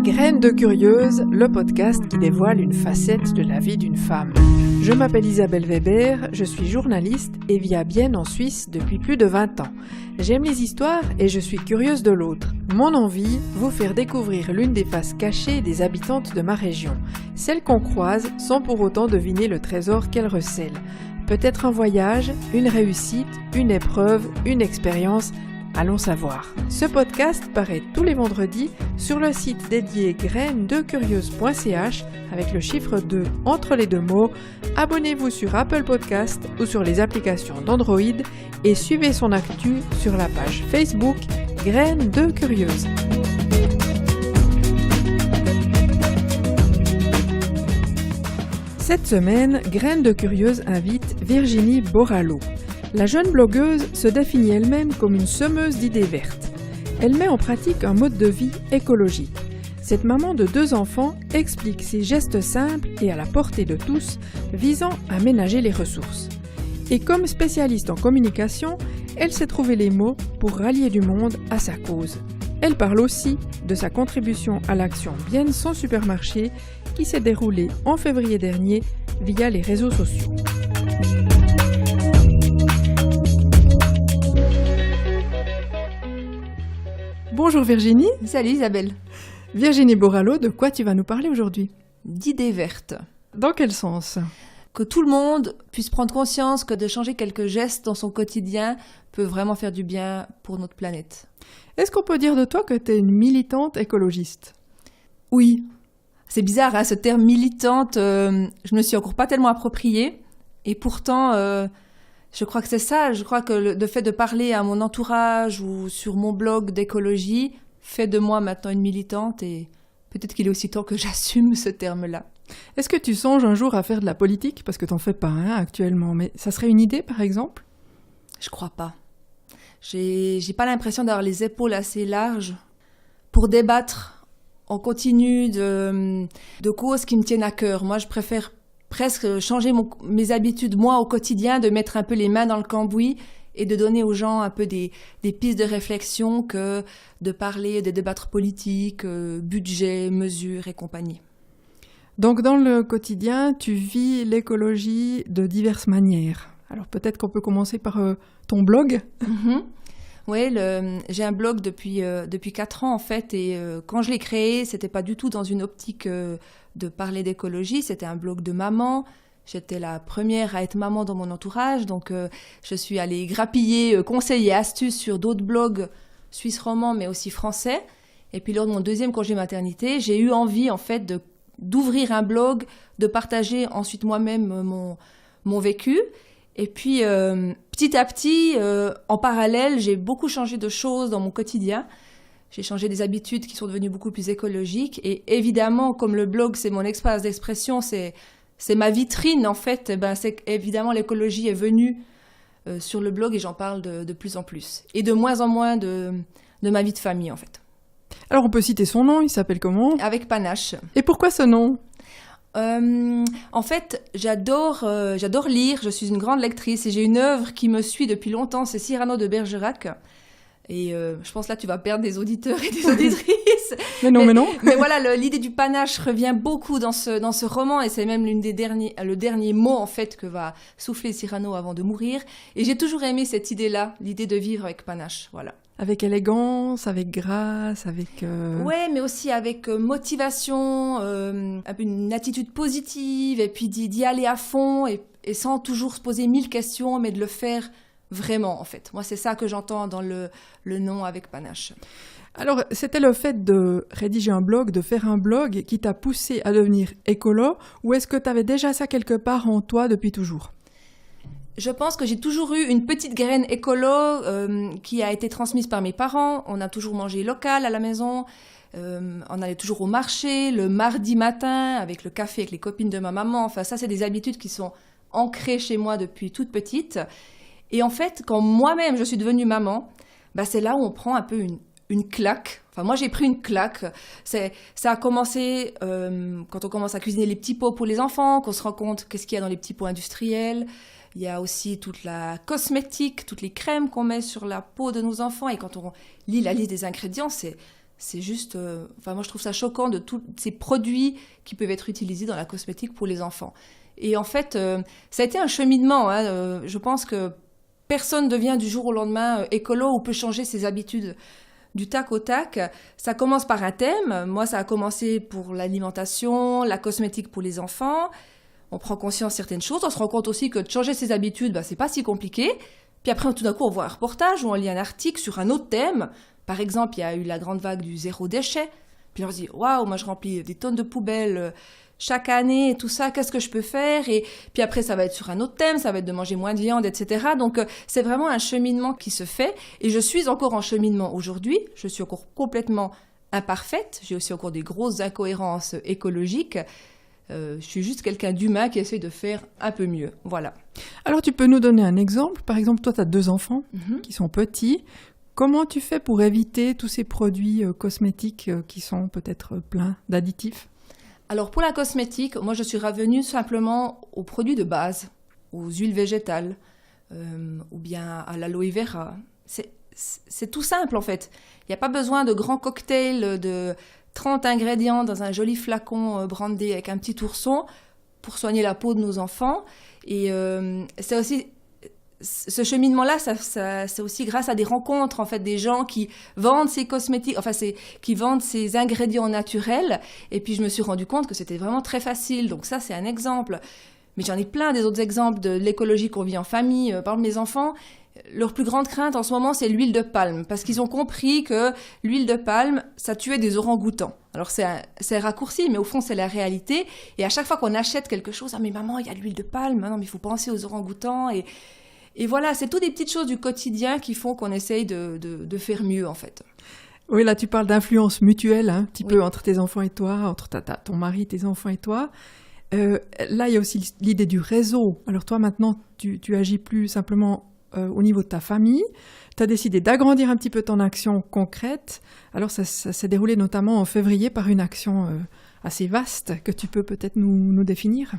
Graines de Curieuse, le podcast qui dévoile une facette de la vie d'une femme. Je m'appelle Isabelle Weber, je suis journaliste et vis à Bienne en Suisse depuis plus de 20 ans. J'aime les histoires et je suis curieuse de l'autre. Mon envie, vous faire découvrir l'une des faces cachées des habitantes de ma région. Celles qu'on croise sans pour autant deviner le trésor qu'elles recèlent. Peut-être un voyage, une réussite, une épreuve, une expérience. Allons savoir. Ce podcast paraît tous les vendredis sur le site dédié grainesdecurieuse.ch avec le chiffre 2 entre les deux mots. Abonnez-vous sur Apple Podcast ou sur les applications d'Android et suivez son actu sur la page Facebook Graines de Curieuse. Cette semaine, Graines de Curieuse invite Virginie Borallo. La jeune blogueuse se définit elle-même comme une semeuse d'idées vertes. Elle met en pratique un mode de vie écologique. Cette maman de 2 enfants explique ses gestes simples et à la portée de tous, visant à ménager les ressources. Et comme spécialiste en communication, elle sait trouver les mots pour rallier du monde à sa cause. Elle parle aussi de sa contribution à l'action Bienne sans supermarché qui s'est déroulée en février dernier via les réseaux sociaux. Bonjour Virginie. Salut Isabelle. Virginie Borallo, de quoi tu vas nous parler aujourd'hui ? D'idées vertes. Dans quel sens ? Que tout le monde puisse prendre conscience que de changer quelques gestes dans son quotidien peut vraiment faire du bien pour notre planète. Est-ce qu'on peut dire de toi que tu es une militante écologiste ? Oui. C'est bizarre, hein, ce terme militante, je ne me suis encore pas tellement approprié. Et pourtant, je crois que c'est ça. Je crois que le fait de parler à mon entourage ou sur mon blog d'écologie fait de moi maintenant une militante et peut-être qu'il est aussi temps que j'assume ce terme-là. Est-ce que tu songes un jour à faire de la politique ? Parce que t'en fais pas actuellement, mais ça serait une idée par exemple ? Je crois pas. J'ai pas l'impression d'avoir les épaules assez larges pour débattre en continu de causes qui me tiennent à cœur. Moi, je préfère presque changer mes habitudes, moi, au quotidien, de mettre un peu les mains dans le cambouis et de donner aux gens un peu des pistes de réflexion que de parler, de débattre politique, budget, mesures et compagnie. Donc dans le quotidien, tu vis l'écologie de diverses manières. Alors peut-être qu'on peut commencer par ton blog. Oui, j'ai un blog depuis 4 ans en fait et quand je l'ai créé, c'était pas du tout dans une optique de parler d'écologie, c'était un blog de maman. J'étais la première à être maman dans mon entourage, donc je suis allée grappiller conseils et astuces sur d'autres blogs suisses romans mais aussi français. Et puis lors de mon 2e congé maternité, j'ai eu envie en fait d'ouvrir un blog, de partager ensuite moi-même mon vécu. Et puis, petit à petit, en parallèle, j'ai beaucoup changé de choses dans mon quotidien. J'ai changé des habitudes qui sont devenues beaucoup plus écologiques. Et évidemment, comme le blog, c'est mon espace d'expression, c'est ma vitrine, en fait, c'est évidemment, l'écologie est venue sur le blog et j'en parle de plus en plus. Et de moins en moins de ma vie de famille, en fait. Alors, on peut citer son nom, il s'appelle comment ? Avec panache. Et pourquoi ce nom ? En fait, j'adore lire, je suis une grande lectrice et j'ai une œuvre qui me suit depuis longtemps, c'est Cyrano de Bergerac. Et je pense là tu vas perdre des auditeurs et des auditrices. mais non. Mais voilà, l'idée du panache revient beaucoup dans ce roman et c'est même le dernier mot en fait que va souffler Cyrano avant de mourir. Et j'ai toujours aimé cette idée-là, l'idée de vivre avec panache, voilà. Avec élégance, avec grâce, avec... Ouais, mais aussi avec motivation, un peu une attitude positive, et puis d'y aller à fond, et sans toujours se poser 1000 questions, mais de le faire vraiment, en fait. Moi, c'est ça que j'entends dans le nom avec panache. Alors, c'était le fait de rédiger un blog, de faire un blog, qui t'a poussé à devenir écolo, ou est-ce que tu avais déjà ça quelque part en toi depuis toujours ? Je pense que j'ai toujours eu une petite graine écolo qui a été transmise par mes parents. On a toujours mangé local à la maison. On allait toujours au marché le mardi matin avec le café avec les copines de ma maman. Enfin, ça, c'est des habitudes qui sont ancrées chez moi depuis toute petite. Et en fait, quand moi-même, je suis devenue maman, c'est là où on prend un peu une claque. Enfin, moi, j'ai pris une claque. Ça a commencé quand on commence à cuisiner les petits pots pour les enfants, qu'on se rend compte qu'est-ce qu'il y a dans les petits pots industriels. Il y a aussi toute la cosmétique, toutes les crèmes qu'on met sur la peau de nos enfants. Et quand on lit la liste des ingrédients, c'est c'est juste... moi, je trouve ça choquant de tous ces produits qui peuvent être utilisés dans la cosmétique pour les enfants. Et en fait, ça a été un cheminement. Je pense que personne ne devient du jour au lendemain écolo ou peut changer ses habitudes du tac au tac. Ça commence par un thème. Moi, ça a commencé pour l'alimentation, la cosmétique pour les enfants. On prend conscience de certaines choses. On se rend compte aussi que de changer ses habitudes, c'est pas si compliqué. Puis après, tout d'un coup, on voit un reportage ou on lit un article sur un autre thème. Par exemple, il y a eu la grande vague du zéro déchet. Puis on se dit, waouh, moi je remplis des tonnes de poubelles chaque année et tout ça, qu'est-ce que je peux faire? Et puis après, ça va être sur un autre thème, ça va être de manger moins de viande, etc. Donc c'est vraiment un cheminement qui se fait. Et je suis encore en cheminement aujourd'hui. Je suis encore complètement imparfaite. J'ai aussi encore des grosses incohérences écologiques. Je suis juste quelqu'un d'humain qui essaie de faire un peu mieux. Voilà. Alors tu peux nous donner un exemple? Par exemple, toi, tu as 2 enfants qui sont petits. Comment tu fais pour éviter tous ces produits cosmétiques qui sont peut-être pleins d'additifs? Alors pour la cosmétique, moi je suis revenue simplement aux produits de base, aux huiles végétales, ou bien à l'aloe vera. C'est tout simple en fait. Il n'y a pas besoin de grands cocktails de 30 ingrédients dans un joli flacon brandé avec un petit ourson pour soigner la peau de nos enfants. Et c'est aussi... Ce cheminement-là, c'est aussi grâce à des rencontres, en fait, des gens qui vendent ces cosmétiques, qui vendent ces ingrédients naturels. Et puis, je me suis rendu compte que c'était vraiment très facile. Donc ça, c'est un exemple. Mais j'en ai plein des autres exemples de l'écologie qu'on vit en famille. Par exemple, mes enfants, leur plus grande crainte en ce moment, c'est l'huile de palme. Parce qu'ils ont compris que l'huile de palme, ça tuait des orang-outans. Alors, c'est un raccourci, mais au fond, c'est la réalité. Et à chaque fois qu'on achète quelque chose, « Ah, mais maman, il y a de l'huile de palme. Non, mais il faut penser aux orang-outans. » Et voilà, c'est toutes des petites choses du quotidien qui font qu'on essaye de faire mieux, en fait. Oui, là, tu parles d'influence mutuelle, un petit peu entre tes enfants et toi, entre ton mari, tes enfants et toi. Là, il y a aussi l'idée du réseau. Alors toi, maintenant, tu agis plus simplement au niveau de ta famille. Tu as décidé d'agrandir un petit peu ton action concrète. Alors, ça s'est déroulé notamment en février par une action assez vaste que tu peux peut-être nous définir.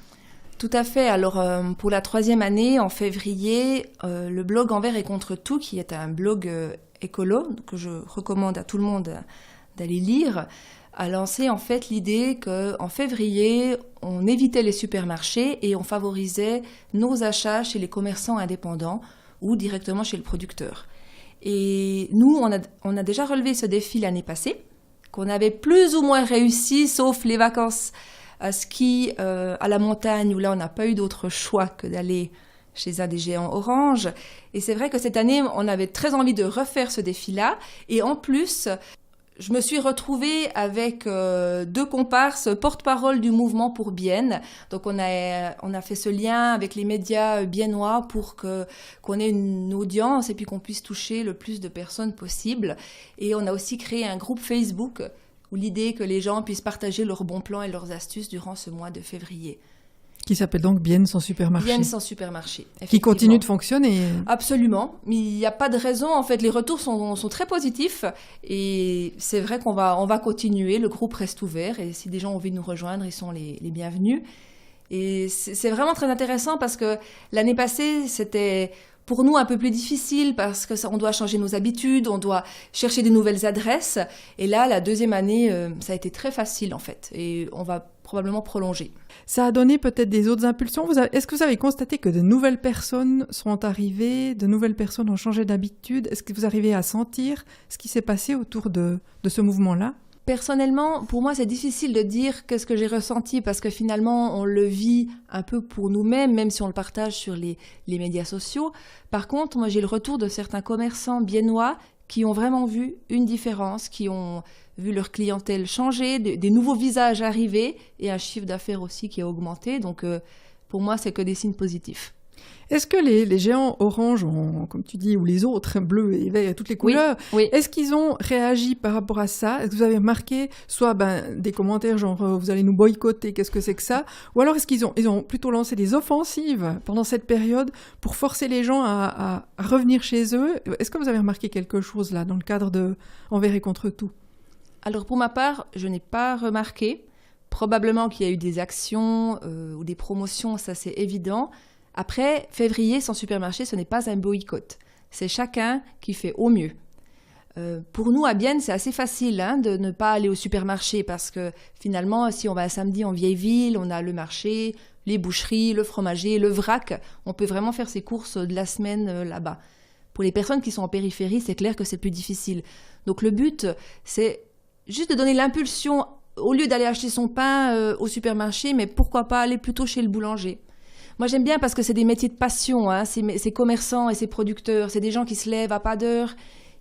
Tout à fait. Alors, pour la 3e année, en février, le blog Envers et contre tout, qui est un blog écolo, que je recommande à tout le monde d'aller lire, a lancé en fait l'idée qu'en février, on évitait les supermarchés et on favorisait nos achats chez les commerçants indépendants ou directement chez le producteur. Et nous, on a déjà relevé ce défi l'année passée, qu'on avait plus ou moins réussi, sauf les vacances à ski à la montagne, où là, on n'a pas eu d'autre choix que d'aller chez un des géants orange. Et c'est vrai que cette année, on avait très envie de refaire ce défi-là. Et en plus, je me suis retrouvée avec 2 comparses porte-parole du mouvement pour Bienne. Donc on a fait ce lien avec les médias biennois pour qu'on ait une audience et puis qu'on puisse toucher le plus de personnes possible. Et on a aussi créé un groupe Facebook où l'idée est que les gens puissent partager leurs bons plans et leurs astuces durant ce mois de février. Qui s'appelle donc Bienne sans supermarché. Bienne sans supermarché, qui continue de fonctionner. Absolument. Mais il n'y a pas de raison. En fait, les retours sont très positifs. Et c'est vrai qu'on va continuer. Le groupe reste ouvert. Et si des gens ont envie de nous rejoindre, ils sont les bienvenus. Et c'est vraiment très intéressant parce que l'année passée, c'était pour nous un peu plus difficile parce que on doit changer nos habitudes, on doit chercher des nouvelles adresses. Et là, la 2e année, ça a été très facile en fait. Et on va probablement prolonger. Ça a donné peut-être des autres impulsions. Est-ce que vous avez constaté que de nouvelles personnes sont arrivées, de nouvelles personnes ont changé d'habitude? Est-ce que vous arrivez à sentir ce qui s'est passé autour de ce mouvement-là? Personnellement, pour moi, c'est difficile de dire qu'est-ce que j'ai ressenti parce que finalement, on le vit un peu pour nous-mêmes, même si on le partage sur les médias sociaux. Par contre, moi, j'ai le retour de certains commerçants biennois qui ont vraiment vu une différence, qui ont vu leur clientèle changer, des nouveaux visages arriver et un chiffre d'affaires aussi qui a augmenté. Donc, pour moi, c'est que des signes positifs. Est-ce que les géants orange, comme tu dis, ou les autres, bleus et verts, toutes les couleurs, oui. Est-ce qu'ils ont réagi par rapport à ça? Est-ce que vous avez remarqué soit des commentaires genre vous allez nous boycotter, qu'est-ce que c'est que ça? Ou alors est-ce qu'ils ont plutôt lancé des offensives pendant cette période pour forcer les gens à revenir chez eux? Est-ce que vous avez remarqué quelque chose là dans le cadre de Envers et contre tout? Alors pour ma part, je n'ai pas remarqué. Probablement qu'il y a eu des actions ou des promotions, ça c'est évident. Après, février sans supermarché, ce n'est pas un boycott. C'est chacun qui fait au mieux. Pour nous, à Bienne, c'est assez facile de ne pas aller au supermarché parce que finalement, si on va un samedi en vieille ville, on a le marché, les boucheries, le fromager, le vrac. On peut vraiment faire ses courses de la semaine là-bas. Pour les personnes qui sont en périphérie, c'est clair que c'est plus difficile. Donc le but, c'est juste de donner l'impulsion, au lieu d'aller acheter son pain au supermarché, mais pourquoi pas aller plutôt chez le boulanger. Moi, j'aime bien parce que c'est des métiers de passion, ces commerçants et ces producteurs. C'est des gens qui se lèvent à pas d'heure,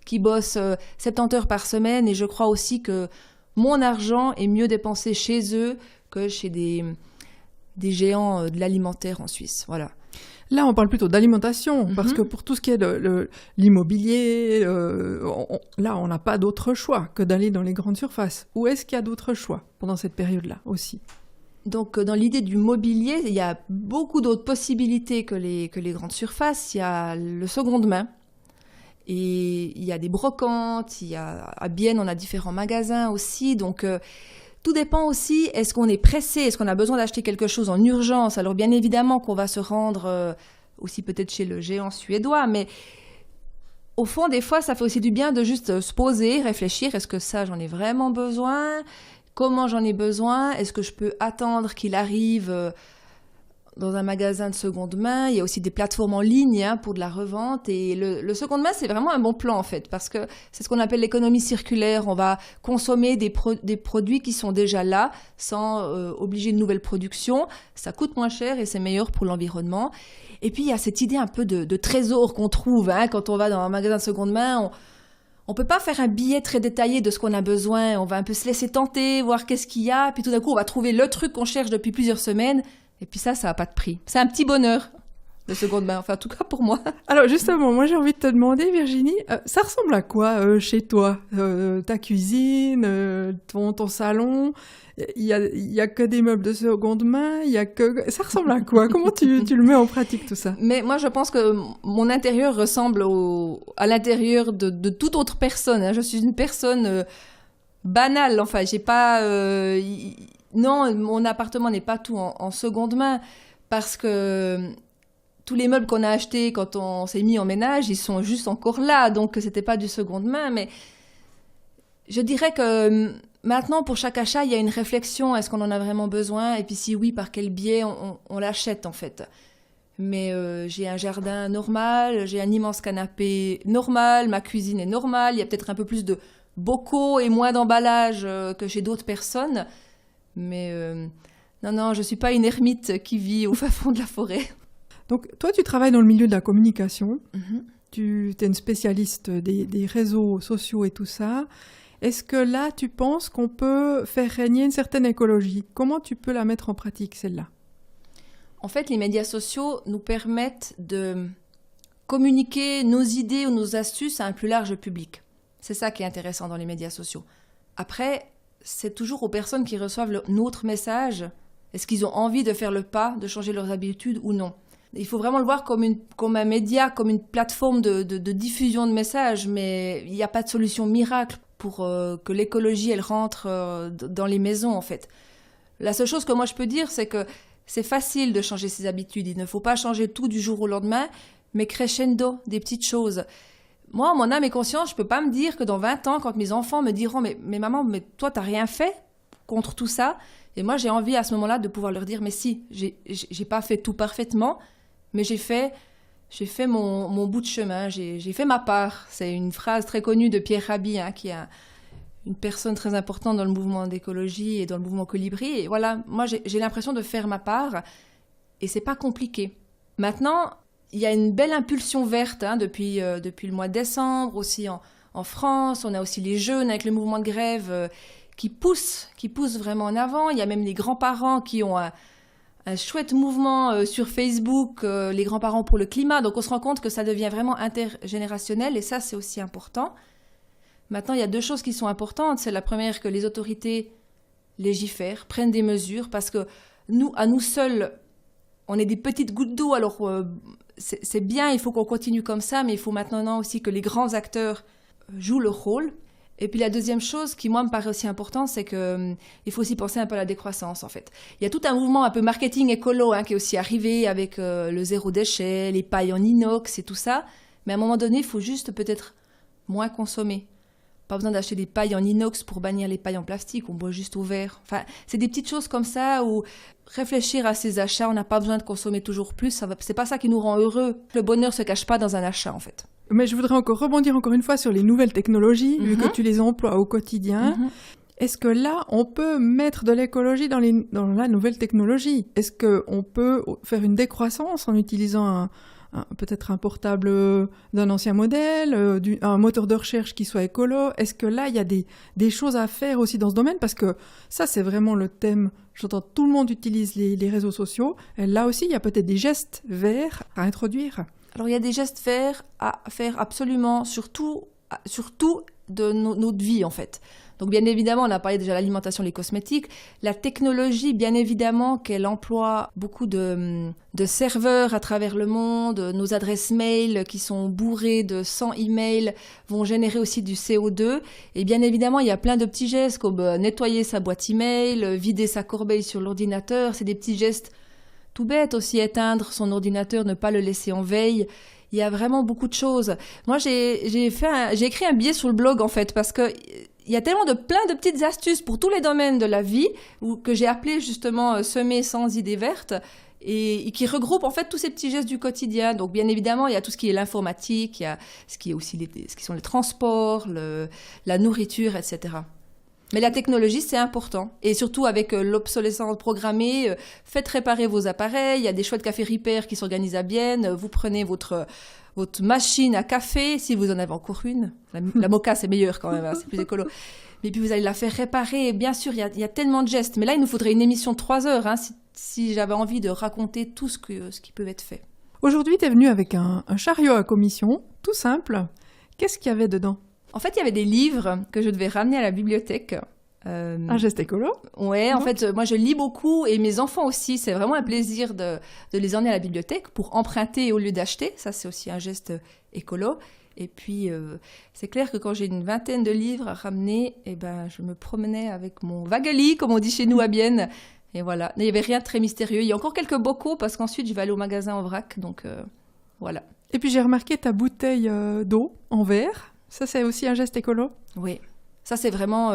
qui bossent 70 heures par semaine. Et je crois aussi que mon argent est mieux dépensé chez eux que chez des géants de l'alimentaire en Suisse. Voilà. Là, on parle plutôt d'alimentation, parce que pour tout ce qui est de l'immobilier, là, on n'a pas d'autre choix que d'aller dans les grandes surfaces. Ou est-ce qu'il y a d'autres choix pendant cette période-là aussi ? Donc, dans l'idée du mobilier, il y a beaucoup d'autres possibilités que les grandes surfaces. Il y a le seconde main, et il y a des brocantes, à Bienne, on a différents magasins aussi, donc... Tout dépend aussi, est-ce qu'on est pressé, est-ce qu'on a besoin d'acheter quelque chose en urgence? Alors bien évidemment qu'on va se rendre aussi peut-être chez le géant suédois, mais au fond, des fois, ça fait aussi du bien de juste se poser, réfléchir, est-ce que ça, j'en ai vraiment besoin? Comment j'en ai besoin? Est-ce que je peux attendre qu'il arrive dans un magasin de seconde main? Il y a aussi des plateformes en ligne pour de la revente. Et le seconde main, c'est vraiment un bon plan, en fait, parce que c'est ce qu'on appelle l'économie circulaire. On va consommer des produits qui sont déjà là, sans obliger de nouvelles productions. Ça coûte moins cher et c'est meilleur pour l'environnement. Et puis, il y a cette idée un peu de trésor qu'on trouve quand on va dans un magasin de seconde main. On peut pas faire un billet très détaillé de ce qu'on a besoin. On va un peu se laisser tenter, voir qu'est-ce qu'il y a. Puis tout d'un coup, on va trouver le truc qu'on cherche depuis plusieurs semaines. Et puis ça n'a pas de prix. C'est un petit bonheur, le seconde main, enfin en tout cas pour moi. Alors justement, moi j'ai envie de te demander, Virginie, ça ressemble à quoi chez toi? Ta cuisine, ton salon? Il y a que des meubles de seconde main? Ça ressemble à quoi? Comment tu le mets en pratique tout ça? Mais moi je pense que mon intérieur ressemble à l'intérieur de toute autre personne. Je suis une personne banale, enfin j'ai pas... Non, mon appartement n'est pas tout en seconde main parce que tous les meubles qu'on a achetés quand on s'est mis en ménage, ils sont juste encore là, donc c'était pas du seconde main. Mais je dirais que maintenant, pour chaque achat, il y a une réflexion. Est-ce qu'on en a vraiment besoin? Et puis si oui, par quel biais on l'achète en fait? Mais j'ai un jardin normal, j'ai un immense canapé normal, ma cuisine est normale, il y a peut-être un peu plus de bocaux et moins d'emballage que chez d'autres personnes. Mais non, je ne suis pas une ermite qui vit au fin fond de la forêt. Donc, toi, tu travailles dans le milieu de la communication. Tu es une spécialiste des réseaux sociaux et tout ça. Est-ce que là, tu penses qu'on peut faire régner une certaine écologie? Comment tu peux la mettre en pratique, celle-là? En fait, les médias sociaux nous permettent de communiquer nos idées ou nos astuces à un plus large public. C'est ça qui est intéressant dans les médias sociaux. Après... c'est toujours aux personnes qui reçoivent notre message. Est-ce qu'ils ont envie de faire le pas, de changer leurs habitudes ou non? Il faut vraiment le voir comme un média, comme une plateforme de diffusion de messages, mais il n'y a pas de solution miracle pour que l'écologie elle rentre dans les maisons en fait. La seule chose que moi je peux dire, c'est que c'est facile de changer ses habitudes. Il ne faut pas changer tout du jour au lendemain, mais crescendo, des petites choses. Moi, mon âme et conscience, je peux pas me dire que dans 20 ans, quand mes enfants me diront « mais maman, mais toi, t'as rien fait contre tout ça ?» Et moi, j'ai envie à ce moment-là de pouvoir leur dire « mais si, j'ai pas fait tout parfaitement, mais j'ai fait mon bout de chemin, j'ai fait ma part. » C'est une phrase très connue de Pierre Rabhi, qui est une personne très importante dans le mouvement d'écologie et dans le mouvement Colibri. Et voilà, moi, j'ai l'impression de faire ma part et c'est pas compliqué. Maintenant... il y a une belle impulsion verte depuis le mois de décembre, aussi en France. On a aussi les jeunes avec le mouvement de grève qui poussent vraiment en avant. Il y a même les grands-parents qui ont un chouette mouvement sur Facebook, les grands-parents pour le climat. Donc on se rend compte que ça devient vraiment intergénérationnel et ça, c'est aussi important. Maintenant, il y a deux choses qui sont importantes. C'est la première, que les autorités légifèrent, prennent des mesures parce que à nous seuls, on est des petites gouttes d'eau. Alors... c'est bien, il faut qu'on continue comme ça, mais il faut maintenant aussi que les grands acteurs jouent leur rôle. Et puis la deuxième chose qui, moi, me paraît aussi importante, c'est qu'il faut aussi penser un peu à la décroissance, en fait. Il y a tout un mouvement un peu marketing écolo qui est aussi arrivé avec le zéro déchet, les pailles en inox et tout ça. Mais à un moment donné, il faut juste peut-être moins consommer. Pas besoin d'acheter des pailles en inox pour bannir les pailles en plastique, on boit juste au verre. Enfin, c'est des petites choses comme ça où réfléchir à ses achats, on n'a pas besoin de consommer toujours plus, c'est pas ça qui nous rend heureux. Le bonheur se cache pas dans un achat en fait. Mais je voudrais rebondir encore une fois sur les nouvelles technologies, vu que tu les emploies au quotidien. Est-ce que là, on peut mettre de l'écologie dans la nouvelle technologie? Est-ce qu'on peut faire une décroissance en utilisant peut-être un portable d'un ancien modèle, un moteur de recherche qui soit écolo? Est-ce que là, il y a des choses à faire aussi dans ce domaine? Parce que ça, c'est vraiment le thème. J'entends tout le monde utilise les réseaux sociaux. Et là aussi, il y a peut-être des gestes verts à introduire. Alors, il y a des gestes verts à faire absolument, surtout de notre vie, en fait. Donc, bien évidemment, on a parlé déjà de l'alimentation, les cosmétiques. La technologie, bien évidemment, qu'elle emploie beaucoup de serveurs à travers le monde. Nos adresses mail qui sont bourrées de 100 emails vont générer aussi du CO2. Et bien évidemment, il y a plein de petits gestes comme nettoyer sa boîte email, vider sa corbeille sur l'ordinateur. C'est des petits gestes tout bêtes aussi, éteindre son ordinateur, ne pas le laisser en veille. Il y a vraiment beaucoup de choses. Moi, j'ai écrit un billet sur le blog, en fait, parce que il y a tellement plein de petites astuces pour tous les domaines de la vie que j'ai appelé justement semer sans idées vertes et qui regroupe en fait tous ces petits gestes du quotidien. Donc bien évidemment, il y a tout ce qui est l'informatique, il y a ce qui est aussi ce qui sont les transports, la nourriture, etc. Mais la technologie, c'est important. Et surtout avec l'obsolescence programmée, faites réparer vos appareils. Il y a des chouettes café repair qui s'organisent à Bienne. Vous prenez votre machine à café, si vous en avez encore une. La Moka, c'est meilleur quand même, hein, c'est plus écolo. Mais puis vous allez la faire réparer. Et bien sûr, il y a tellement de gestes. Mais là, il nous faudrait une émission de 3 heures, hein, si j'avais envie de raconter tout ce qui peut être fait. Aujourd'hui, tu es venu avec un chariot à commission, tout simple. Qu'est-ce qu'il y avait dedans? En fait, il y avait des livres que je devais ramener à la bibliothèque. Un geste écolo? Ouais, en fait, moi je lis beaucoup et mes enfants aussi. C'est vraiment un plaisir de les emmener à la bibliothèque pour emprunter au lieu d'acheter. Ça, c'est aussi un geste écolo. Et puis, c'est clair que quand j'ai une 20aine de livres à ramener, je me promenais avec mon Wagali, comme on dit chez nous à Bienne. Et voilà, il n'y avait rien de très mystérieux. Il y a encore quelques bocaux parce qu'ensuite, je vais aller au magasin en vrac. Donc, voilà. Et puis, j'ai remarqué ta bouteille d'eau en verre. Ça, c'est aussi un geste écolo? Oui. Ça, c'est vraiment...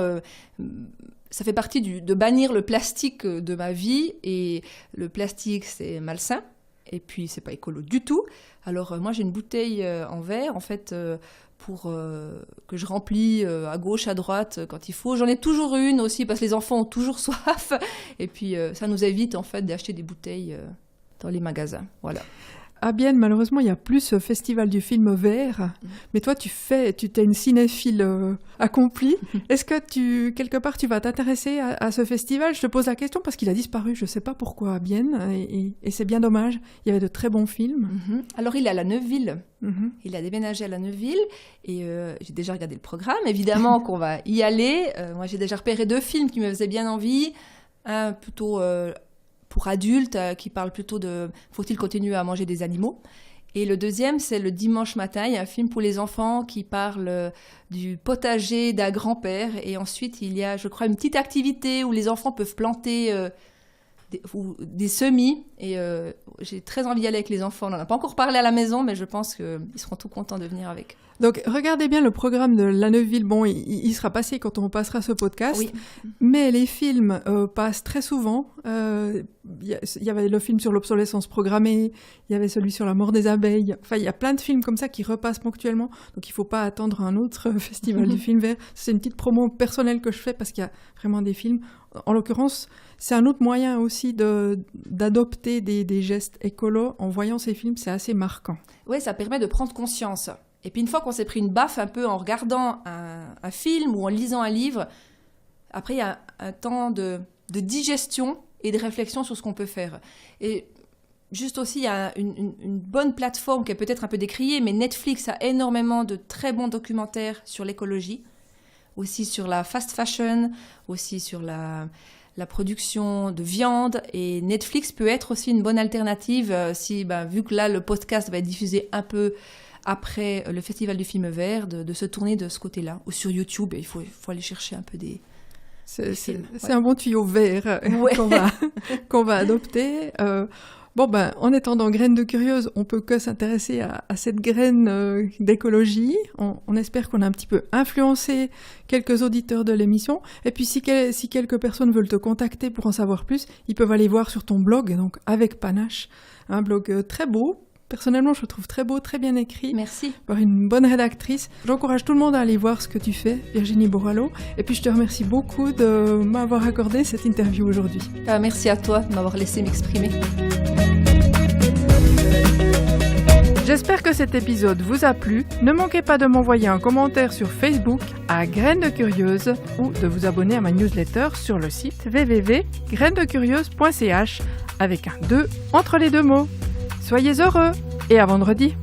ça fait partie de bannir le plastique de ma vie. Et le plastique, c'est malsain. Et puis, c'est pas écolo du tout. Alors, moi, j'ai une bouteille en verre, en fait, que je remplis à gauche, à droite, quand il faut. J'en ai toujours une aussi, parce que les enfants ont toujours soif. Et puis, ça nous évite, en fait, d'acheter des bouteilles dans les magasins. Voilà. À Bienne, malheureusement, il n'y a plus ce festival du film vert. Mais toi, tu es une cinéphile accomplie. Est-ce que quelque part, tu vas t'intéresser à ce festival? Je te pose la question parce qu'il a disparu. Je ne sais pas pourquoi à Bienne. Et c'est bien dommage. Il y avait de très bons films. Alors, il est à la Neuville. Il a déménagé à la Neuville. Et j'ai déjà regardé le programme. Évidemment qu'on va y aller. Moi, j'ai déjà repéré 2 films qui me faisaient bien envie. Un plutôt... pour adultes, qui parle plutôt de « faut-il continuer à manger des animaux ?» Et le deuxième, c'est le dimanche matin, il y a un film pour les enfants qui parle du potager d'un grand-père. Et ensuite, il y a, je crois, une petite activité où les enfants peuvent planter des semis. Et j'ai très envie d'y aller avec les enfants. On n'en a pas encore parlé à la maison, mais je pense qu'ils seront tout contents de venir avec. Donc, regardez bien le programme de la Neuville. Bon, il sera passé quand on passera ce podcast. Oui. Mais les films passent très souvent. Il y avait le film sur l'obsolescence programmée. Il y avait celui sur la mort des abeilles. Enfin, il y a plein de films comme ça qui repassent ponctuellement. Donc, il ne faut pas attendre un autre festival du film vert. C'est une petite promo personnelle que je fais parce qu'il y a vraiment des films. En l'occurrence, c'est un autre moyen aussi d'adopter des gestes écolos. En voyant ces films, c'est assez marquant. Oui, ça permet de prendre conscience. Et puis une fois qu'on s'est pris une baffe un peu en regardant un film ou en lisant un livre, après il y a un temps de digestion et de réflexion sur ce qu'on peut faire. Et juste aussi, il y a une bonne plateforme qui est peut-être un peu décriée, mais Netflix a énormément de très bons documentaires sur l'écologie, aussi sur la fast fashion, aussi sur la production de viande. Et Netflix peut être aussi une bonne alternative vu que là, le podcast va être diffusé un peu après le festival du film vert, de se tourner de ce côté-là. Ou sur YouTube, il faut aller chercher un peu des films. C'est un bon tuyau vert qu'on va adopter. Bon en étant dans Graines de Curieuse, on peut que s'intéresser à cette graine d'écologie. On espère qu'on a un petit peu influencé quelques auditeurs de l'émission. Et puis si quelques personnes veulent te contacter pour en savoir plus, ils peuvent aller voir sur ton blog, donc Avec Panache, un blog très beau. Personnellement, je le trouve très beau, très bien écrit. Merci. Par une bonne rédactrice. J'encourage tout le monde à aller voir ce que tu fais, Virginie Borallo. Et puis je te remercie beaucoup de m'avoir accordé cette interview aujourd'hui. Merci à toi de m'avoir laissé m'exprimer. J'espère que cet épisode vous a plu. Ne manquez pas de m'envoyer un commentaire sur Facebook à Graines de Curieuse ou de vous abonner à ma newsletter sur le site www.grainesdecurieuse.ch avec un 2 entre les deux mots. Soyez heureux et à vendredi.